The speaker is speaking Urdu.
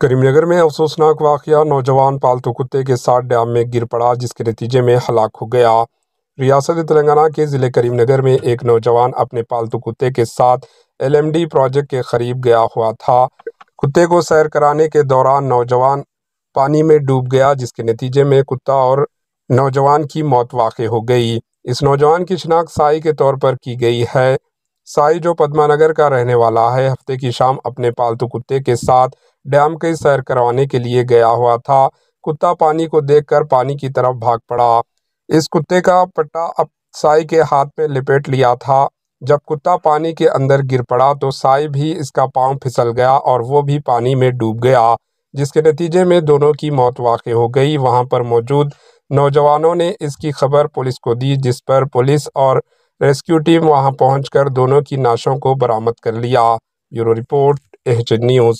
کریم نگر میں افسوسناک واقعہ، نوجوان پالتو کتے کے ساتھ ڈیم میں گر پڑا جس کے نتیجے میں ہلاک ہو گیا۔ ریاست تلنگانہ کے ضلع کریم نگر میں ایک نوجوان اپنے پالتو کتے کے ساتھ LMD پروجیکٹ کے قریب گیا ہوا تھا۔ کتے کو سیر کرانے کے دوران نوجوان پانی میں ڈوب گیا جس کے نتیجے میں کتا اور نوجوان کی موت واقع ہو گئی۔ اس نوجوان کی شناخت سائی کے طور پر کی گئی ہے۔ سائی، جو پدما نگر کا رہنے والا ہے، ہفتے کی شام اپنے پالتو کتے کے ساتھ ڈیم کی سیر کروانے کے لیے گیا ہوا تھا۔ کتا پانی کو دیکھ کر پانی کی طرف بھاگ پڑا۔ اس کتے کا پٹا اب سائی کے ہاتھ میں لپیٹ لیا تھا۔ جب کتا پانی کے اندر گر پڑا تو سائی بھی اس کا پاؤں پھسل گیا اور وہ بھی پانی میں ڈوب گیا جس کے نتیجے میں دونوں کی موت واقع ہو گئی۔ وہاں پر موجود نوجوانوں نے اس کی خبر پولیس کو دی جس پر پولیس اور ریسکیو ٹیم وہاں پہنچ کر دونوں کی لاشوں کو برآمد کر لیا۔ Bureau report, AHN news.